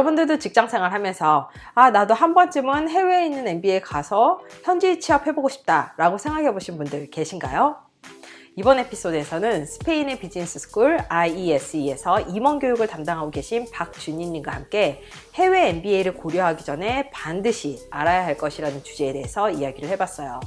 여러분들도 직장생활 하면서 나도 한 번쯤은 해외에 있는 MBA에 가서 현지 취업해보고 싶다 라고 생각해 보신 분들 계신가요? 이번 에피소드에서는 스페인의 비즈니스 스쿨 IESE에서 임원 교육을 담당하고 계신 박준희님과 함께 해외 MBA를 고려하기 전에 반드시 알아야 할 것이라는 주제에 대해서 이야기를 해봤어요.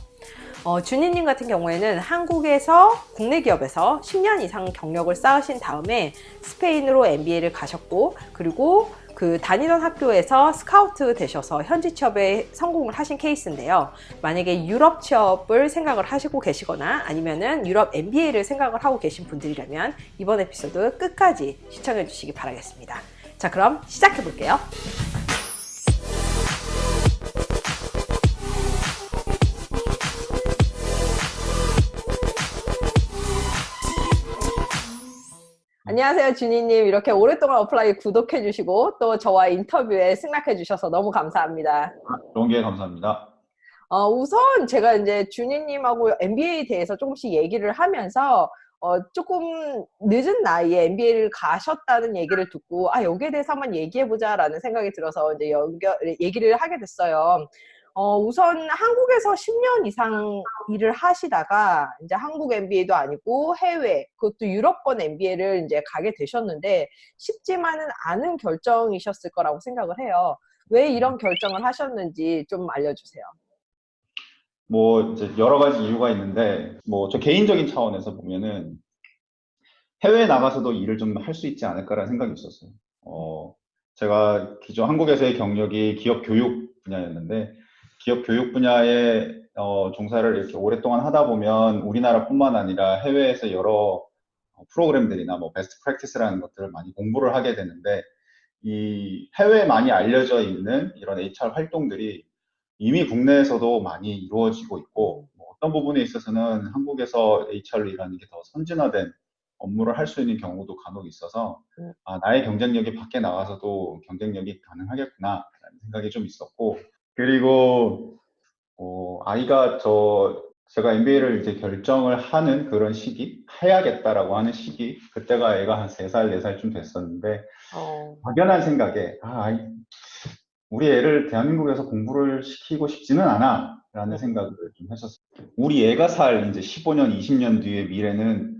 준희님 같은 경우에는 한국에서 국내 기업에서 10년 이상 경력을 쌓으신 다음에 스페인으로 MBA를 가셨고, 그리고 그 다니던 학교에서 스카우트 되셔서 현지 취업에 성공을 하신 케이스인데요. 만약에 유럽 취업을 생각을 하시고 계시거나 아니면은 유럽 MBA를 생각을 하고 계신 분들이라면 이번 에피소드 끝까지 시청해 주시기 바라겠습니다. 자, 그럼 시작해 볼게요. 안녕하세요, 준희님. 이렇게 오랫동안 어플라이 구독해주시고 또 저와 인터뷰에 승낙해주셔서 너무 감사합니다. 좋은 기회 감사합니다. 우선 제가 이제 준희님하고 MBA에 대해서 조금씩 얘기를 하면서 조금 늦은 나이에 MBA를 가셨다는 얘기를 듣고 여기에 대해서 한번 얘기해보자라는 생각이 들어서 이제 얘기를 하게 됐어요. 우선 한국에서 10년 이상 일을 하시다가 이제 한국 MBA도 아니고 해외, 그것도 유럽권 MBA를 이제 가게 되셨는데 쉽지만은 않은 결정이셨을 거라고 생각을 해요. 왜 이런 결정을 하셨는지 좀 알려주세요. 이제 여러 가지 이유가 있는데, 저 개인적인 차원에서 보면은 해외에 나가서도 일을 좀 할 수 있지 않을까라는 생각이 있었어요. 제가 기존 한국에서의 경력이 기업 교육 분야였는데, 기업 교육 분야에 종사를 이렇게 오랫동안 하다 보면 우리나라뿐만 아니라 해외에서 여러 프로그램들이나 베스트 프랙티스라는 것들을 많이 공부를 하게 되는데, 이 해외에 많이 알려져 있는 이런 HR 활동들이 이미 국내에서도 많이 이루어지고 있고, 어떤 부분에 있어서는 한국에서 HR로 일하는 게 더 선진화된 업무를 할 수 있는 경우도 간혹 있어서, 나의 경쟁력이 밖에 나가서도 경쟁력이 가능하겠구나라는 생각이 좀 있었고, 그리고 아이가 제가 MBA를 이제 결정을 하는 그런 시기, 해야겠다라고 하는 시기, 그때가 애가 한 3살, 4살쯤 됐었는데, 막연한 생각에, 우리 애를 대한민국에서 공부를 시키고 싶지는 않아 라는 생각을 좀 했었어요. 우리 애가 살 이제 15년, 20년 뒤의 미래는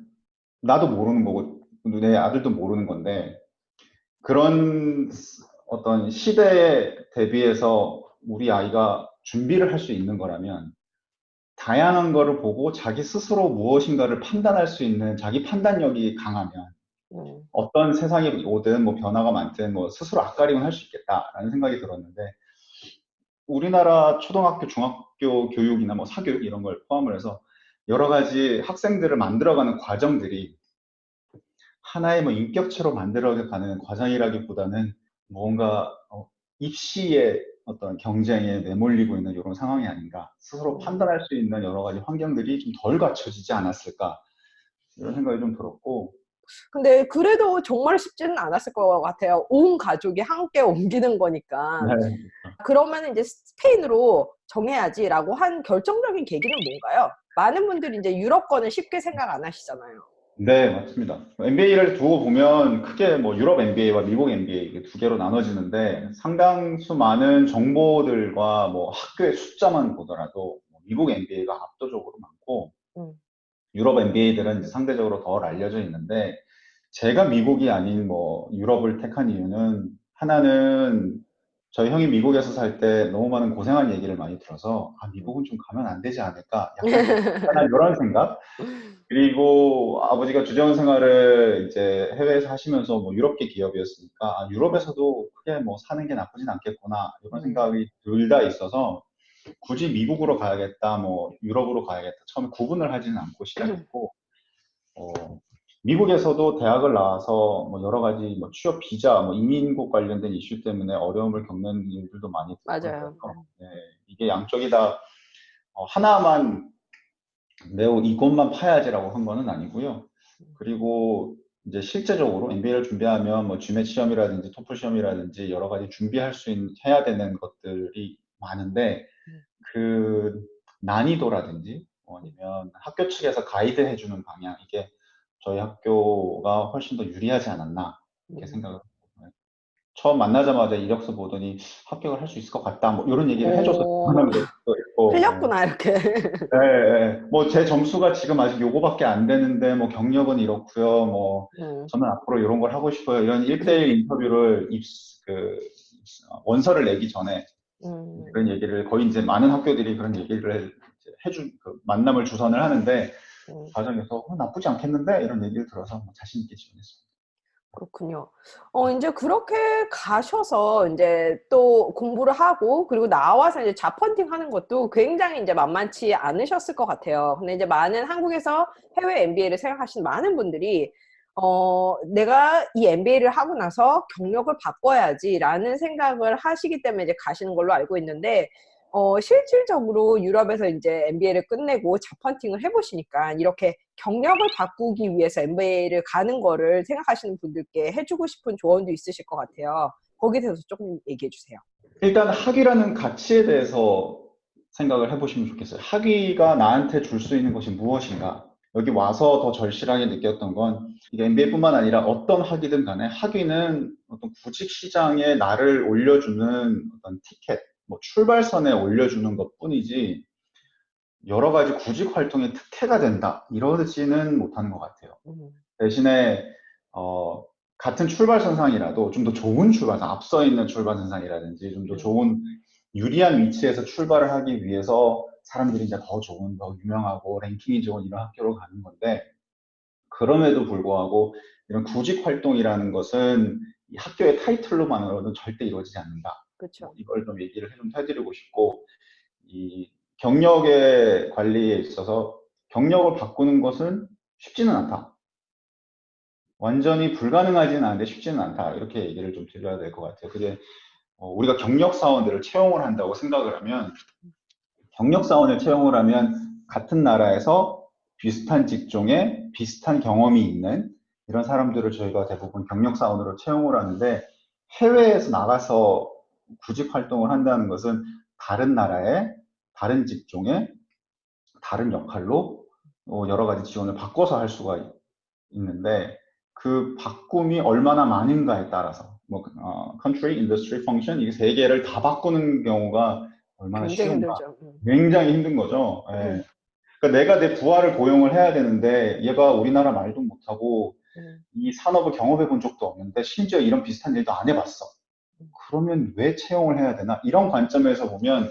나도 모르는 거고 내 아들도 모르는 건데, 그런 어떤 시대에 대비해서 우리 아이가 준비를 할 수 있는 거라면, 다양한 거를 보고 자기 스스로 무엇인가를 판단할 수 있는 자기 판단력이 강하면 어떤 세상이 오든 변화가 많든 스스로 앞가림은 할 수 있겠다라는 생각이 들었는데, 우리나라 초등학교, 중학교 교육이나 사교육 이런 걸 포함을 해서 여러 가지 학생들을 만들어가는 과정들이 하나의 인격체로 만들어가는 과정이라기보다는 뭔가 입시의 어떤 경쟁에 내몰리고 있는 이런 상황이 아닌가, 스스로 판단할 수 있는 여러 가지 환경들이 좀 덜 갖춰지지 않았을까, 이런 생각이 좀 들었고. 근데 그래도 정말 쉽지는 않았을 것 같아요. 온 가족이 함께 옮기는 거니까. 네. 그러면 이제 스페인으로 정해야지라고 한 결정적인 계기는 뭔가요? 많은 분들이 이제 유럽권을 쉽게 생각 안 하시잖아요. 네, 맞습니다. MBA를 두고 보면 크게 유럽 MBA와 미국 MBA 두 개로 나눠지는데, 상당수 많은 정보들과 학교의 숫자만 보더라도 미국 MBA가 압도적으로 많고, 유럽 MBA들은 이제 상대적으로 덜 알려져 있는데, 제가 미국이 아닌 유럽을 택한 이유는, 하나는 저희 형이 미국에서 살 때 너무 많은 고생한 얘기를 많이 들어서 미국은 좀 가면 안 되지 않을까, 약간 이런 생각. 그리고 아버지가 주재원 생활을 이제 해외에서 하시면서 유럽계 기업이었으니까 유럽에서도 크게 사는 게 나쁘진 않겠구나, 이런 생각이 둘 다 있어서 굳이 미국으로 가야겠다, 유럽으로 가야겠다, 처음에 구분을 하지는 않고 시작했고, 미국에서도 대학을 나와서 여러 가지 취업 비자, 이민국 관련된 이슈 때문에 어려움을 겪는 일들도 많이 있고 맞아요. 해서, 이게 양쪽이 다 하나만 매우 이것만 파야지라고 한 거는 아니고요. 그리고 이제 실제적으로 MBA를 준비하면 GMAT 시험이라든지 토플 시험이라든지 여러 가지 해야 되는 것들이 많은데, 그 난이도라든지 아니면 학교 측에서 가이드 해주는 방향, 이게 저희 학교가 훨씬 더 유리하지 않았나, 이렇게 생각을 합니다. 처음 만나자마자 이력서 보더니 합격을 할 수 있을 것 같다. 뭐 이런 얘기를 해줘서 오, 하는 것도 있고. 예. 틀렸구나, 이렇게. 예, 예. 뭐 제 점수가 지금 아직 요거밖에 안 되는데 뭐 경력은 이렇고요. 뭐 음, 저는 앞으로 이런 걸 하고 싶어요. 이런 1대1 인터뷰를 원서를 내기 전에 음, 그런 얘기를 거의 이제 많은 학교들이 그런 얘기를 이제 그 만남을 주선을 하는데 음. 과정에서 나쁘지 않겠는데 이런 얘기를 들어서 뭐 자신 있게 지원했습니다. 그렇군요. 이제 그렇게 가셔서 이제 또 공부를 하고 그리고 나와서 이제 잡펀팅 하는 것도 굉장히 이제 만만치 않으셨을 것 같아요. 근데 이제 많은 한국에서 해외 MBA를 생각하시는 많은 분들이 내가 이 MBA를 하고 나서 경력을 바꿔야지라는 생각을 하시기 때문에 이제 가시는 걸로 알고 있는데 실질적으로 유럽에서 이제 MBA를 끝내고 잡펀팅을 해보시니까 이렇게 경력을 바꾸기 위해서 MBA를 가는 거를 생각하시는 분들께 해주고 싶은 조언도 있으실 것 같아요. 거기에 대해서 조금 얘기해 주세요. 일단 학위라는 가치에 대해서 생각을 해보시면 좋겠어요. 학위가 나한테 줄 수 있는 것이 무엇인가? 여기 와서 더 절실하게 느꼈던 건 이게 MBA뿐만 아니라 어떤 학위든 간에 학위는 어떤 구직 시장에 나를 올려주는 어떤 티켓, 뭐 출발선에 올려주는 것뿐이지 여러 가지 구직 활동의 특혜가 된다 이러지는 못하는 것 같아요. 음, 대신에 같은 출발선상이라도 좀 더 좋은 출발선, 앞서 있는 출발선상이라든지 좀 더 음, 좋은 유리한 위치에서 출발을 하기 위해서 사람들이 이제 더 좋은, 더 유명하고 랭킹이 좋은 이런 학교로 가는 건데 그럼에도 불구하고 이런 구직 활동이라는 것은 이 학교의 타이틀로만으로는 절대 이루어지지 않는다. 뭐 그렇죠. 이걸 좀 얘기를 좀 해드리고 싶고 이 경력의 관리에 있어서 경력을 바꾸는 것은 쉽지는 않다. 완전히 불가능하지는 않은데 쉽지는 않다. 이렇게 얘기를 좀 드려야 될 것 같아요. 그게 우리가 경력 사원들을 채용을 한다고 생각을 하면 경력 사원을 채용을 하면 같은 나라에서 비슷한 직종에 비슷한 경험이 있는 이런 사람들을 저희가 대부분 경력 사원으로 채용을 하는데 해외에서 나가서 구직 활동을 한다는 것은 다른 나라에 다른 직종에 다른 역할로 여러 가지 지원을 바꿔서 할 수가 있는데 그 바꿈이 얼마나 많은가에 따라서 뭐 country, industry, function 이게 세 개를 다 바꾸는 경우가 얼마나 굉장히 쉬운가. 힘들죠. 굉장히 힘든 거죠. 음, 예. 그러니까 내가 내 부하를 고용을 해야 되는데 얘가 우리나라 말도 못하고 음, 이 산업을 경험해 본 적도 없는데 심지어 이런 비슷한 일도 안 해봤어. 그러면 왜 채용을 해야 되나? 이런 관점에서 보면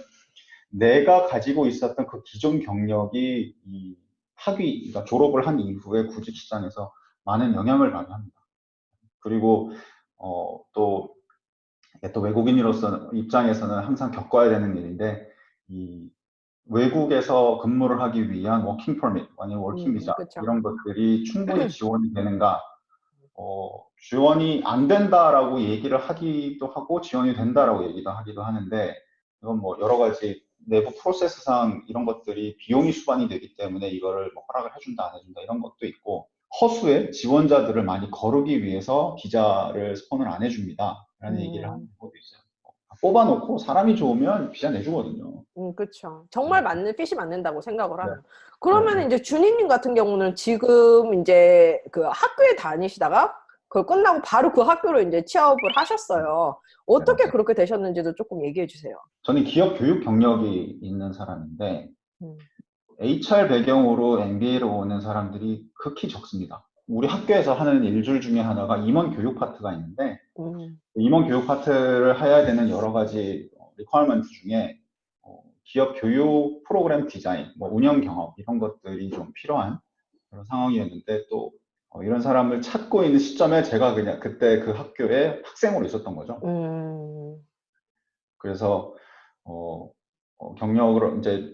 내가 가지고 있었던 그 기존 경력이 이 학위, 그러니까 졸업을 한 이후에 구직 시장에서 많은 영향을 발휘합니다. 그리고 또, 또 외국인으로서 입장에서는 항상 겪어야 되는 일인데 이 외국에서 근무를 하기 위한 워킹 퍼밋 아니면 워킹 비자 그렇죠. 이런 것들이 충분히 지원이 되는가? 지원이 안 된다라고 얘기를 하기도 하고 지원이 된다라고 얘기도 하기도 하는데 이건 뭐 여러 가지 내부 프로세스상 이런 것들이 비용이 수반이 되기 때문에 이거를 뭐 허락을 해준다 안 해준다 이런 것도 있고 허수의 지원자들을 많이 거르기 위해서 비자를 스폰을 안 해줍니다 라는 얘기를 하는 음, 것도 있어요. 뽑아놓고 사람이 좋으면 비자 내주거든요. 그렇죠. 네, 정말 핏이 맞는다고 생각을 네, 하면. 네, 그러면 네. 이제 준희님 같은 경우는 지금 이제 그 학교에 다니시다가 그걸 끝나고 바로 그 학교로 이제 취업을 하셨어요. 네, 어떻게 맞아요. 그렇게 되셨는지도 조금 얘기해 주세요. 저는 기업 교육 경력이 있는 사람인데 음, HR 배경으로 MBA로 오는 사람들이 극히 적습니다. 우리 학교에서 하는 일들 중에 하나가 임원 교육 파트가 있는데 음, 임원 교육 파트를 해야 되는 여러 가지 리퀘어먼트 중에 기업 교육 프로그램 디자인, 뭐 운영 경험 이런 것들이 좀 필요한 그런 상황이었는데 또 이런 사람을 찾고 있는 시점에 제가 그냥 그때 그 학교에 학생으로 있었던 거죠. 음, 그래서 경력으로 이제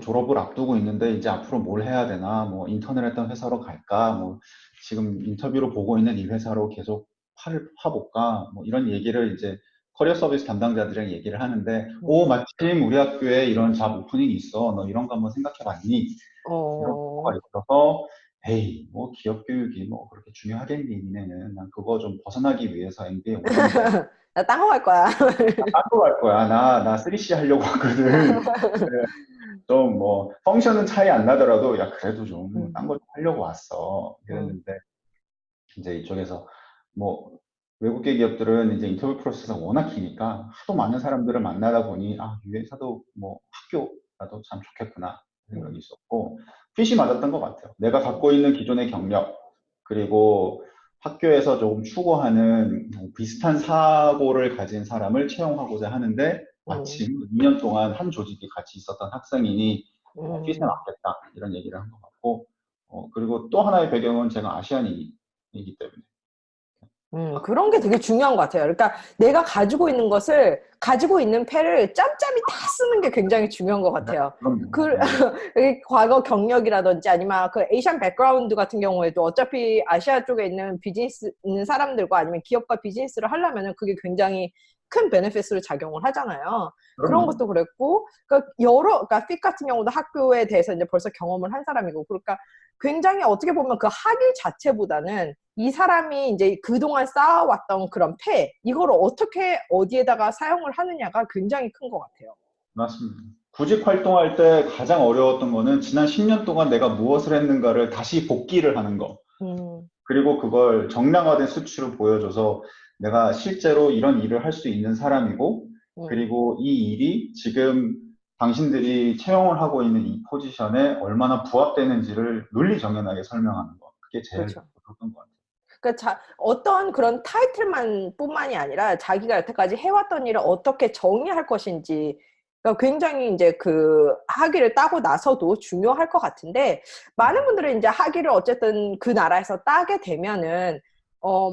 졸업을 앞두고 있는데 이제 앞으로 뭘 해야 되나 뭐 인턴을 했던 회사로 갈까 뭐 지금 인터뷰로 보고 있는 이 회사로 계속 팔을 파볼까 뭐 이런 얘기를 이제 커리어 서비스 담당자들이랑 얘기를 하는데 오 음. 마침 우리 학교에 이런 잡 오프닝이 있어 너 이런 거 한번 생각해 봤니 이런 거가 어, 있어서 에이 뭐 기업 교육이 뭐 그렇게 중요하겠니 니네는 난 그거 좀 벗어나기 위해서 MBA 온 건데 나 딴 거 갈 거야. 딴거 갈 거야. 나 3C 하려고 하거든. 좀 뭐, 펑션은 차이 안 나더라도, 야, 그래도 좀, 음, 딴 거 좀 하려고 왔어. 음, 이랬는데, 이제 이쪽에서, 뭐, 외국계 기업들은 이제 인터뷰 프로세스가 워낙 기니까 하도 많은 사람들을 만나다 보니 아, 이 회사도 뭐 학교라도 참 좋겠구나 생각이 음, 있었고 핏이 맞았던 것 같아요. 내가 갖고 있는 기존의 경력 그리고 학교에서 조금 추구하는 비슷한 사고를 가진 사람을 채용하고자 하는데 음, 마침 2년 동안 한 조직이 같이 있었던 학생이니 핏에 음. 맞겠다 이런 얘기를 한 것 같고 그리고 또 하나의 배경은 제가 아시안이기 때문에 그런 게 되게 중요한 것 같아요. 그러니까 내가 가지고 있는 것을, 가지고 있는 패를 짬짬이 다 쓰는 게 굉장히 중요한 것 네, 같아요. 그럼요. 그, 네. 과거 경력이라든지 아니면 그 에이시안 백그라운드 같은 경우에도 어차피 아시아 쪽에 있는 비즈니스, 있는 사람들과 아니면 기업과 비즈니스를 하려면은 그게 굉장히 큰 베네핏으로 작용을 하잖아요. 그런 그럼요. 것도 그랬고, 그러니까 핏 같은 경우도 학교에 대해서 이제 벌써 경험을 한 사람이고, 그러니까 굉장히 어떻게 보면 그 학위 자체보다는 이 사람이 이제 그동안 쌓아왔던 그런 패, 이거를 어떻게 어디에다가 사용을 하느냐가 굉장히 큰 것 같아요. 맞습니다. 구직 활동할 때 가장 어려웠던 거는 지난 10년 동안 내가 무엇을 했는가를 다시 복기를 하는 거. 음, 그리고 그걸 정량화된 수치로 보여줘서 내가 실제로 이런 일을 할 수 있는 사람이고, 음, 그리고 이 일이 지금 당신들이 채용을 하고 있는 이 포지션에 얼마나 부합되는지를 논리정연하게 설명하는 거. 그게 제일 그렇죠. 어려웠던 것 같아요. 그러니까 어떤 그런 타이틀만 뿐만이 아니라 자기가 여태까지 해왔던 일을 어떻게 정의할 것인지, 가 굉장히 이제 그 학위를 따고 나서도 중요할 것 같은데, 많은 분들은 이제 학위를 어쨌든 그 나라에서 따게 되면은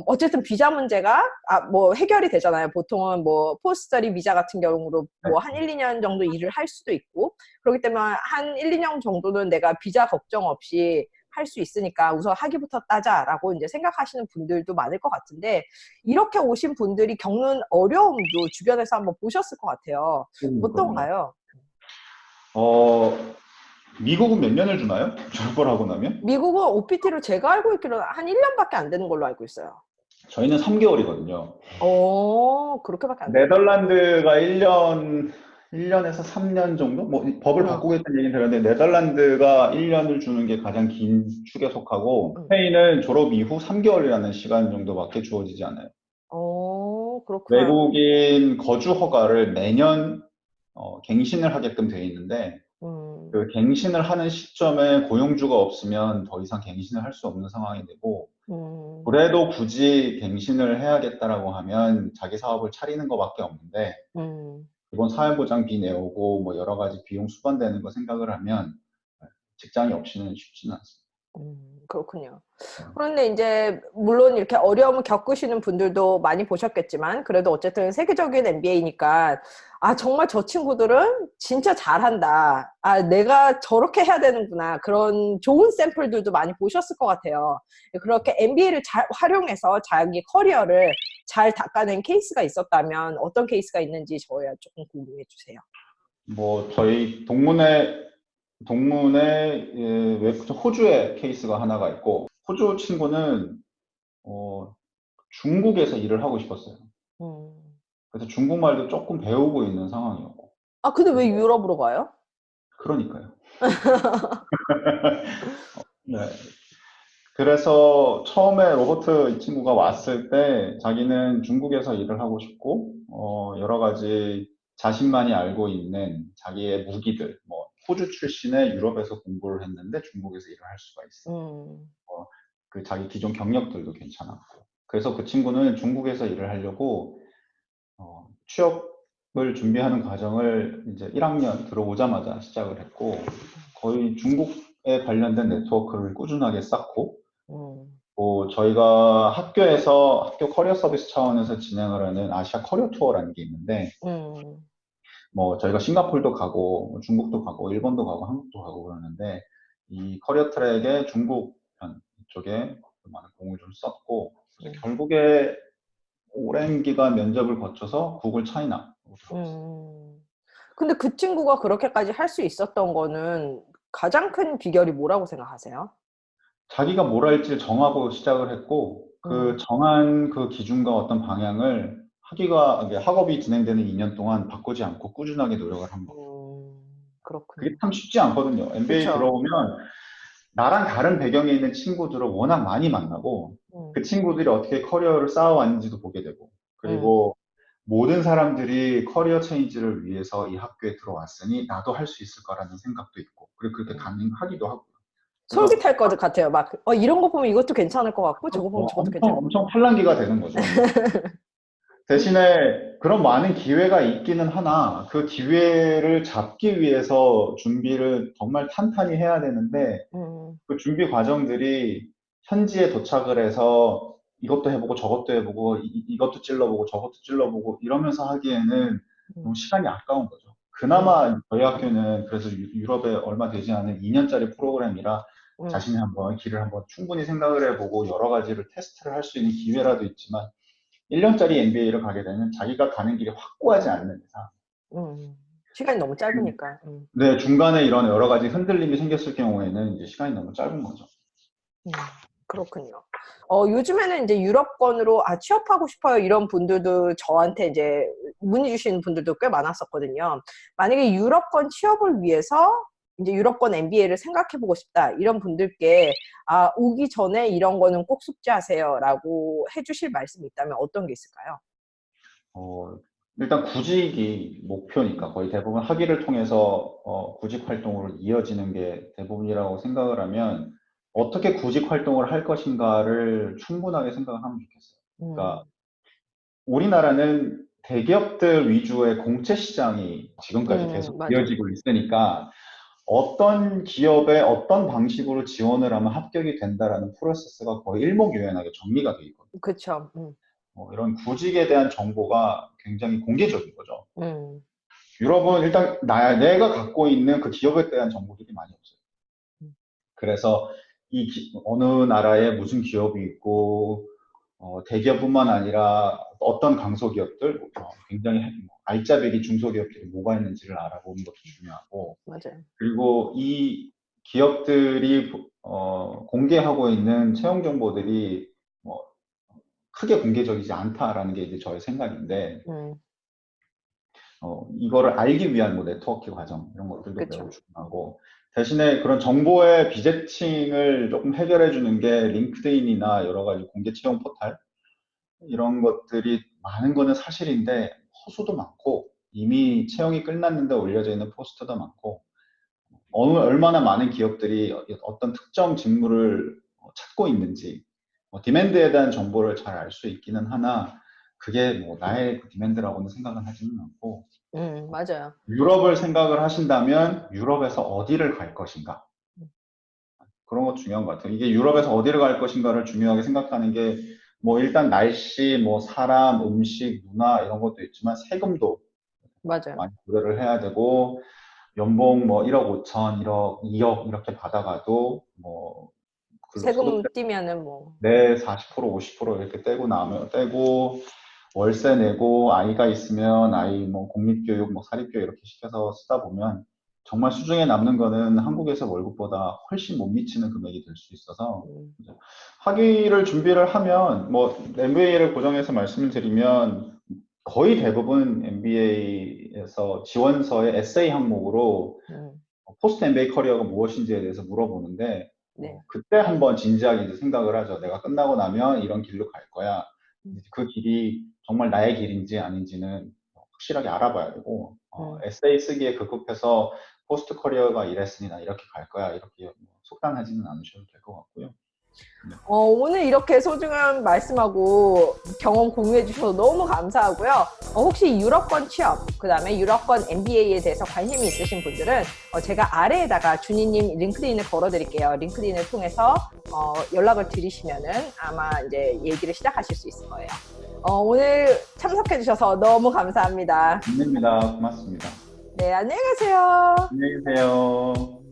어쨌든 비자 문제가 뭐 해결이 되잖아요. 보통은 뭐 포스터리 비자 같은 경우로 네. 뭐 한 1, 2년 정도 일을 할 수도 있고, 그렇기 때문에 한 1, 2년 정도는 내가 비자 걱정 없이 할 수 있으니까 우선 학위부터 따자라고 이제 생각하시는 분들도 많을 것 같은데, 이렇게 오신 분들이 겪는 어려움도 주변에서 한번 보셨을 것 같아요. 그러니까요. 어떤가요? 어, 미국은 몇 년을 주나요? 졸업을 하고 나면? 미국은 OPT로 제가 알고 있기로는 한 1년밖에 안 되는 걸로 알고 있어요. 저희는 3개월이거든요. 그렇게밖에 안 되는구나. 네덜란드가 1년에서 3년 정도? 뭐, 법을 어, 바꾸겠다는 얘기는 들었는데, 네덜란드가 1년을 주는 게 가장 긴 축에 속하고, 음. 스페인은 졸업 이후 3개월이라는 시간 정도밖에 주어지지 않아요. 그렇구나. 외국인 거주 허가를 매년 갱신을 하게끔 돼 있는데, 음, 그 갱신을 하는 시점에 고용주가 없으면 더 이상 갱신을 할 수 없는 상황이 되고, 음, 그래도 굳이 갱신을 해야겠다라고 하면 자기 사업을 차리는 것밖에 없는데, 음. 기본 사회보장비 내오고 뭐 여러 가지 비용 수반되는 거 생각을 하면 직장이 없이는 쉽지는 않습니다. 그렇군요. 그런데 이제 물론 이렇게 어려움을 겪으시는 분들도 많이 보셨겠지만, 그래도 어쨌든 세계적인 NBA니까 정말 저 친구들은 진짜 잘한다. 내가 저렇게 해야 되는구나. 그런 좋은 샘플들도 많이 보셨을 것 같아요. 그렇게 NBA를 잘 활용해서 자기 커리어를 잘 닦아낸 케이스가 있었다면 어떤 케이스가 있는지 저희가 조금 궁금해 주세요. 뭐 저희 동문회 호주의 케이스가 하나가 있고 호주 친구는 어, 중국에서 일을 하고 싶었어요. 음. 그래서 중국말도 조금 배우고 있는 상황이었고 근데 왜 그래서 유럽으로 가요? 그러니까요. 네. 그래서 처음에 로버트 이 친구가 왔을 때 자기는 중국에서 일을 하고 싶고, 여러 가지 자신만이 알고 있는 자기의 무기들, 뭐, 호주 출신의 유럽에서 공부를 했는데 중국에서 일을 할 수가 있어. 음, 그 자기 기존 경력들도 괜찮았고. 그래서 그 친구는 중국에서 일을 하려고, 취업을 준비하는 과정을 이제 1학년 들어오자마자 시작을 했고, 거의 중국에 관련된 네트워크를 꾸준하게 쌓고, 음, 저희가 학교에서 학교 커리어 서비스 차원에서 진행을 하는 아시아 커리어 투어라는 게 있는데, 음, 뭐 저희가 싱가폴도 가고, 뭐 중국도 가고, 일본도 가고, 한국도 가고 그러는데, 이 커리어 트랙에 중국 편 쪽에 많은 공을 좀 썼고, 그래서 음. 결국에 오랜 기간 면접을 거쳐서 구글 차이나로 들어갔어요. 음. 근데 그 친구가 그렇게까지 할 수 있었던 거는 가장 큰 비결이 뭐라고 생각하세요? 자기가 뭘 할지 정하고 시작을 했고, 그 음, 정한 그 기준과 어떤 방향을 이게 학업이 진행되는 2년 동안 바꾸지 않고 꾸준하게 노력을 한 거. 그게 그렇군요. 참 쉽지 않거든요. MBA 그쵸. 들어오면 나랑 다른 배경에 있는 친구들을 워낙 많이 만나고 그 친구들이 어떻게 커리어를 쌓아왔는지도 보게 되고 음, 그리고 모든 사람들이 커리어 체인지를 위해서 이 학교에 들어왔으니 나도 할 수 있을 거라는 생각도 있고 그리고 그렇게 음. 가능하기도 하고요. 그래서 솔깃할 것 같아요. 막, 이런 거 보면 이것도 괜찮을 것 같고, 저거 보면 저것도 엄청 괜찮을 것 엄청 팔랑귀가 되는 거죠. 대신에 그런 많은 기회가 있기는 하나 그 기회를 잡기 위해서 준비를 정말 탄탄히 해야 되는데 같고. 그 준비 과정들이 현지에 도착을 해서 이것도 해보고 저것도 해보고 것도 찔러보고 저것도 찔러보고 이러면서 하기에는 음, 너무 시간이 아까운 거죠. 음, 그나마 저희 학교는 그래서 유럽에 얼마 되지 않은 2년짜리 프로그램이라 음, 자신이 한번 길을 한번 충분히 생각을 해보고 여러 가지를 테스트를 할 수 있는 기회라도 있지만 1년짜리 MBA를 가게 되면 자기가 가는 길이 확고하지 않는 이상 시간이 너무 짧으니까. 네, 중간에 이런 여러 가지 흔들림이 생겼을 경우에는 이제 시간이 너무 짧은 거죠. 음, 그렇군요. 요즘에는 이제 유럽권으로 취업하고 싶어요. 이런 분들도 저한테 이제 문의 주시는 분들도 꽤 많았었거든요. 만약에 유럽권 취업을 위해서 이제 유럽권 MBA를 생각해 보고 싶다. 이런 분들께, 오기 전에 이런 거는 꼭 숙지하세요라고 해주실 말씀이 있다면 어떤 게 있을까요? 어, 일단 구직이 목표니까 거의 대부분 학위를 통해서 구직 활동으로 이어지는 게 대부분이라고 생각을 하면 어떻게 구직 활동을 할 것인가를 충분하게 생각을 하면 좋겠어요. 그러니까 음, 우리나라는 대기업들 위주의 공채 시장이 지금까지 계속 맞아요. 이어지고 있으니까 어떤 기업에 어떤 방식으로 지원을 하면 합격이 된다라는 프로세스가 거의 일목요연하게 정리가 돼 있거든요. 그쵸. 이런 구직에 대한 정보가 굉장히 공개적인 거죠. 음, 유럽은 일단 내가 갖고 있는 그 기업에 대한 정보들이 많이 없어요. 음, 그래서 어느 나라에 무슨 기업이 있고 대기업뿐만 아니라 어떤 강소기업들, 굉장히 알짜배기 중소기업들이 뭐가 있는지를 알아보는 것도 중요하고 맞아요. 그리고 이 기업들이 공개하고 있는 채용 정보들이 뭐 크게 공개적이지 않다라는 게 이제 저의 생각인데 음, 이거를 알기 위한 뭐 네트워크 과정 이런 것들도 매우 그쵸. 중요하고 대신에 그런 정보의 비대칭을 조금 해결해 주는 게 링크드인이나 여러 가지 공개 채용 포털 음, 이런 것들이 많은 거는 사실인데 허수도 많고 이미 채용이 끝났는데 올려져 있는 포스트도 많고 얼마나 많은 기업들이 어떤 특정 직무를 찾고 있는지 디맨드에 대한 정보를 잘 알 수 있기는 하나 그게 뭐 나의 디맨드라고는 생각은 하지는 않고 맞아요. 유럽을 생각을 하신다면 유럽에서 어디를 갈 것인가 음, 그런 거 중요한 것 같아요. 이게 유럽에서 어디를 갈 것인가를 중요하게 생각하는 게 뭐 일단 날씨, 뭐 사람, 음식, 문화 이런 것도 있지만 세금도 맞아요. 많이 고려를 해야 되고 연봉 뭐 1억 5천, 1억, 2억 이렇게 받아가도 뭐 소득 세금 떼면은 뭐, 내 40%, 50% 이렇게 떼고 나면 떼고 월세 내고 아이가 있으면 아이 뭐 공립교육, 뭐 사립교육 이렇게 시켜서 쓰다 보면 정말 수중에 남는 거는 한국에서 월급보다 훨씬 못 미치는 금액이 될 수 있어서 음, 학위를 준비를 하면 뭐 MBA를 고정해서 말씀을 드리면 거의 대부분 MBA에서 지원서의 에세이 항목으로 음, 포스트 MBA 커리어가 무엇인지에 대해서 물어보는데 네. 그때 한번 진지하게 이제 생각을 하죠. 내가 끝나고 나면 이런 길로 갈 거야. 음, 그 길이 정말 나의 길인지 아닌지는 확실하게 알아봐야 되고 음. 에세이 쓰기에 급급해서 포스트 커리어가 이랬으니 나 이렇게 갈 거야. 이렇게 속단하지는 않으셔도 될 것 같고요. 네. 오늘 이렇게 소중한 말씀하고 경험 공유해 주셔서 너무 감사하고요. 혹시 유럽권 취업, 그 다음에 유럽권 MBA에 대해서 관심이 있으신 분들은 제가 아래에다가 준이님 링크드인을 걸어드릴게요. 링크드인을 통해서 연락을 드리시면은 아마 이제 얘기를 시작하실 수 있을 거예요. 오늘 참석해 주셔서 너무 감사합니다. 힘듭니다. 고맙습니다. 네, 안녕히 가세요. 안녕히 계세요.